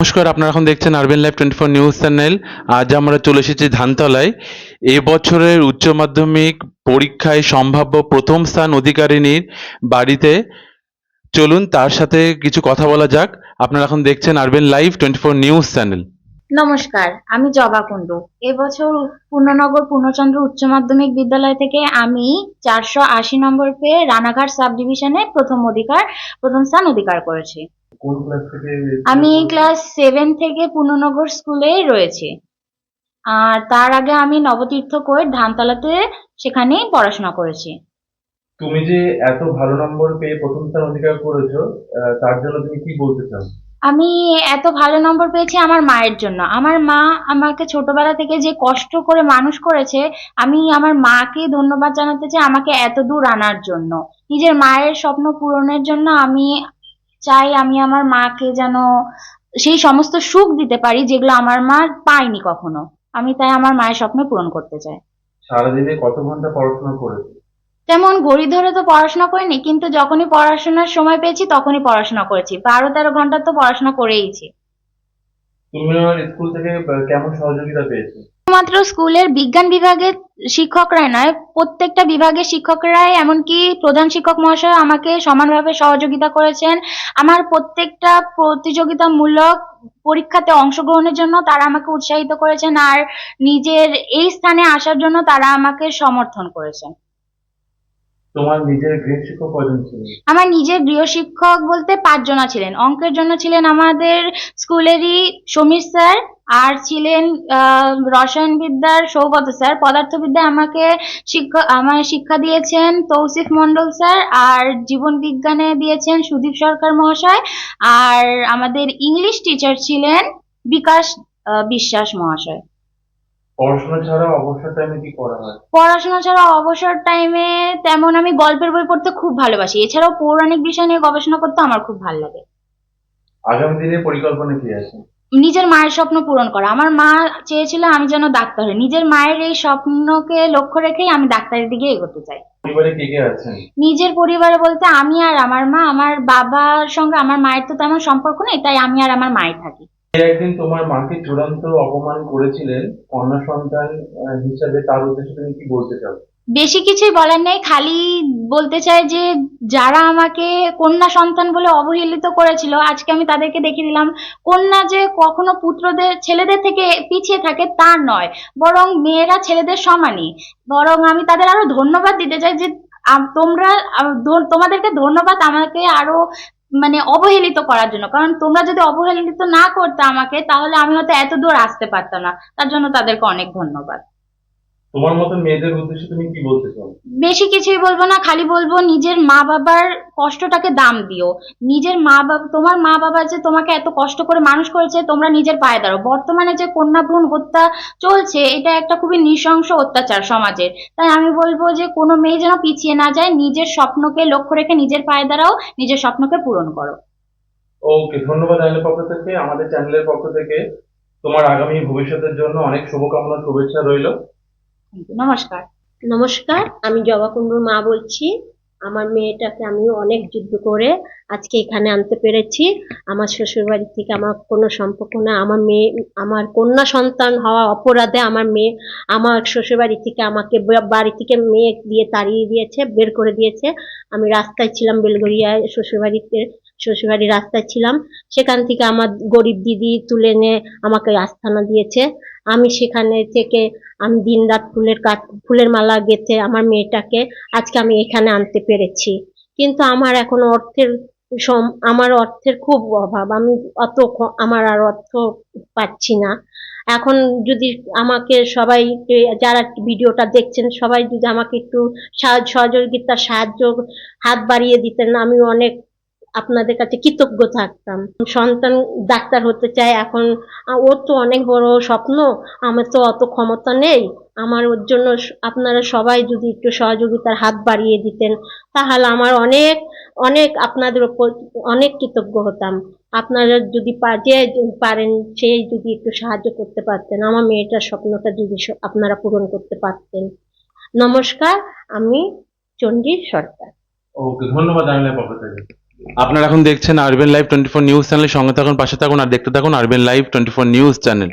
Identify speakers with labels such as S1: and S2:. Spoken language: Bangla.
S1: নমস্কার, আপনারা এখন দেখছেন আরবেন লাইভ 24 নিউজ চ্যানেল। আজ আমরা চলে এসেছি ধানতলায়। এবছরের উচ্চ মাধ্যমিক পরীক্ষায় সম্ভাব্য প্রথম স্থান অধিকারিণীর বাড়িতে। চলুন তার সাথে কিছু কথা বলা যাক। আপনারা এখন দেখছেন আরবেন লাইভ 24 নিউজ চ্যানেল।
S2: নমস্কার, আমি জবা কুণ্ডু। এবছর পূর্ণনগর পূর্ণচন্দ্র উচ্চ মাধ্যমিক বিদ্যালয় থেকে আমি 480 নম্বর পেয়ে রানাঘাট সাব ডিভিশনে প্রথম স্থান অধিকার করেছি।
S1: কোন ক্লাস থেকে?
S2: আমি ক্লাস 7 থেকে পূর্ণনগর স্কুলে রয়েছি। আর তার আগে আমি নবতীর্থ কোয়েট ধানতলাতে সেখানেই পড়াশোনা করেছি।
S1: তুমি যে এত ভালো নম্বর পেয়ে প্রথম স্থান অধিকার করেছো, তার জন্য তুমি কি বলতে চাও?
S2: আমি এত ভালো নম্বর পেয়েছি আমার মায়ের জন্য। আমার মা আমাকে ছোটবেলা থেকে যে কষ্ট করে মানুষ করেছে, আমি আমার মাকে ধন্যবাদ জানাতে চাই আমাকে এত দূর আনার জন্য। নিজের মায়ের স্বপ্ন পূরণের জন্য আমি চাই আমি আমার মাকে যেন সেই সমস্ত সুখ দিতে পারি যেগুলো আমার মা পায়নি কখনো। আমি তাই আমার মায়ের স্বপ্ন পূরণ করতে চাই।
S1: সারাদিনে কত ঘন্টা পড়াশোনা করেছো?
S2: তেমন ঘড়ি ধরে তো পড়াশোনা করিনি, কিন্তু যখনই পড়াশোনার সময় পেয়েছি তখনই পড়াশোনা করেছি। 12-13 ঘন্টা তো পড়াশোনা করেইছি।
S1: তুমি আমার স্কুল থেকে কেমন সহযোগিতা পেয়েছো?
S2: শুধুমাত্র স্কুলের বিজ্ঞান বিভাগের শিক্ষকরাই নয়, প্রত্যেকটা বিভাগের শিক্ষকরাই, এমনকি প্রধান শিক্ষক মহাশয় আমাকে সমানভাবে সহযোগিতা করেছেন। আমার প্রত্যেকটা প্রতিযোগিতামূলক পরীক্ষাতে অংশগ্রহণের জন্য তারা আমাকে উৎসাহিত করেছেন, আর নিজের এই স্থানে আসার জন্য তারা আমাকে সমর্থন করেছেন।
S1: তোমার নিজের গৃহ শিক্ষক কজন ছিল?
S2: আমার নিজের গৃহ শিক্ষক বলতে 5 জনা ছিলেন। অঙ্কের জন্য ছিলেন আমাদের স্কুলেরই সমীর স্যার, আর ছিলেন রসায়ন বিদ্যার সৌগত স্যার। পদার্থবিদ্যায় আমায় শিক্ষা দিয়েছেন তৌসিফ মন্ডল স্যার, আর জীবন বিজ্ঞানে দিয়েছেন সুদীপ সরকার মহাশয়। আর আমাদের ইংলিশ টিচার ছিলেন বিকাশ বিশ্বাস মহাশয়।
S1: পড়াশোনা ছাড়া অবসর টাইমে কি করা হয়?
S2: পড়াশোনা ছাড়া অবসর টাইমে তেমন আমি গল্পের বই পড়তে খুব ভালোবাসি। এছাড়াও পৌরাণিক বিষয় নিয়ে গবেষণা করতে আমার খুব ভালো লাগে।
S1: আগামী দিনে পরিকল্পনা কি আছে?
S2: নিজের মায়ের স্বপ্ন পূরণ করা। আমার মা চেয়েছিল আমি যেন ডাক্তার হই। নিজের মায়ের এই স্বপ্নকে লক্ষ্য রেখেই আমি ডাক্তারের দিকে এগোতে চাই।
S1: পরিবারে কে কে আছেন?
S2: নিজের পরিবারে বলতে আমি আর আমার মা। আমার বাবার সঙ্গে আমার মায়ের তো তেমন সম্পর্ক নেই, তাই আমি আর আমার মাই থাকি।
S1: একদিন তোমার মাকে চূড়ান্ত অপমান করেছিলেন কন্যা সন্তান হিসাবে, তার উদ্দেশ্যে তুমি কি বলতে চাও?
S2: বেশি কিছুই বলার নেই, খালি বলতে চাই যে যারা আমাকে কন্যা সন্তান বলে অবহেলিত করেছিল, আজকে আমি তাদেরকে দেখিয়ে দিলাম কন্যা যে কখনো ছেলেদের থেকে পিছিয়ে থাকে তা নয়, বরং মেয়েরা ছেলেদের সমানই। বরং আমি তাদের আরো ধন্যবাদ দিতে চাই যে তোমরা তোমাদেরকে ধন্যবাদ আমাকে আরো মানে অবহেলিত করার জন্য। কারণ তোমরা যদি অবহেলিত না করতে আমাকে, তাহলে আমি হয়তো এত দূর আসতে পারতাম না। তার জন্য তাদেরকে অনেক ধন্যবাদ।
S1: তোমার মতো মেয়েদের উদ্দেশ্যে তুমি কি বলতে চাও?
S2: বেশি কিছুই বলবো না, খালি বলবো নিজের মা বাবার কষ্টটাকে দাম দিও। নিজের মা বাবা, তোমার মা বাবা যে তোমাকে এত কষ্ট করে মানুষ করেছে, তোমরা নিজের পায়ে দাঁড়াও। বর্তমানে যে কন্যা ভ্রূণ হত্যা চলছে, এটা একটা খুবই নৃশংস অত্যাচার সমাজের। তাই আমি বলবো যে কোনো মেয়ে যেন পিছিয়ে না যায়, নিজের স্বপ্নকে লক্ষ্য রেখে নিজের পায়ে দাঁড়াও, নিজের স্বপ্নকে পূরণ করো।
S1: ওকে, ধন্যবাদ চ্যানেলের পক্ষ থেকে, আমাদের চ্যানেলের পক্ষ থেকে। তোমার আগামী ভবিষ্যতের জন্য অনেক শুভকামনা, শুভেচ্ছা রইলো।
S2: নমস্কার।
S3: নমস্কার, আমি জবা কুণ্ডুর মা বলছি। আমার মেয়েটাকে আমি অনেক যুদ্ধ করে আজকে এখানে আনতে পেরেছি। আমার শ্বশুর বাড়ি থেকে আমার কোনো সম্পর্ক না। আমার মেয়ে, আমার কন্যা সন্তান হওয়া অপরাধে আমার শ্বশুর বাড়ি থেকে আমাকে বাড়ি থেকে মেয়ে দিয়ে তাড়িয়ে দিয়েছে, বের করে দিয়েছে। আমি রাস্তায় ছিলাম, বেলগড়িয়ায় শ্বশুরবাড়ির রাস্তায় ছিলাম। সেখান থেকে আমার গরিব দিদি তুলে এনে আমাকে আস্তানা দিয়েছে। আমি সেখানে থেকে আমি দিনরাত ফুলের মালা গেঁথে আমার মেয়েটাকে আজকে আমি এখানে আনতে পেরেছি। কিন্তু আমার এখন আমার অর্থের খুব অভাব। আমি আমার আর অর্থ পাচ্ছি না। এখন যদি আমাকে সবাই, যারা ভিডিওটা দেখছেন, সবাই যদি আমাকে একটু সাহায্য হাত বাড়িয়ে দিতেন, আমি অনেক আপনাদের কাছে কৃতজ্ঞ থাকতাম। সন্তান ডাক্তার হতে চায় এখন, ওর তো অনেক বড় স্বপ্ন। আমার তো অত ক্ষমতা নেই। আমার ওর জন্য আপনারা সবাই যদি একটু সহযোগিতার হাত বাড়িয়ে দিতেন, তাহলে আমার অনেক অনেক আপনাদের উপর অনেক কৃতজ্ঞ হতাম। আপনারা যদি যে পারেন সে যদি একটু সাহায্য করতে পারতেন, আমার মেয়েটার স্বপ্নটা যদি আপনারা পূরণ করতে পারতেন। নমস্কার, আমি চণ্ডী সরকার।
S1: ওকে, ধন্যবাদ চ্যানেলের পক্ষ থেকে। আপনারা এখন দেখছেন আরবেন লাইভ 24 নিউজ চ্যানেলের সঙ্গে থাকুন, পাশে থাকুন আর দেখতে থাকুন আরবেন লাইভ 24 নিউজ চ্যানেল।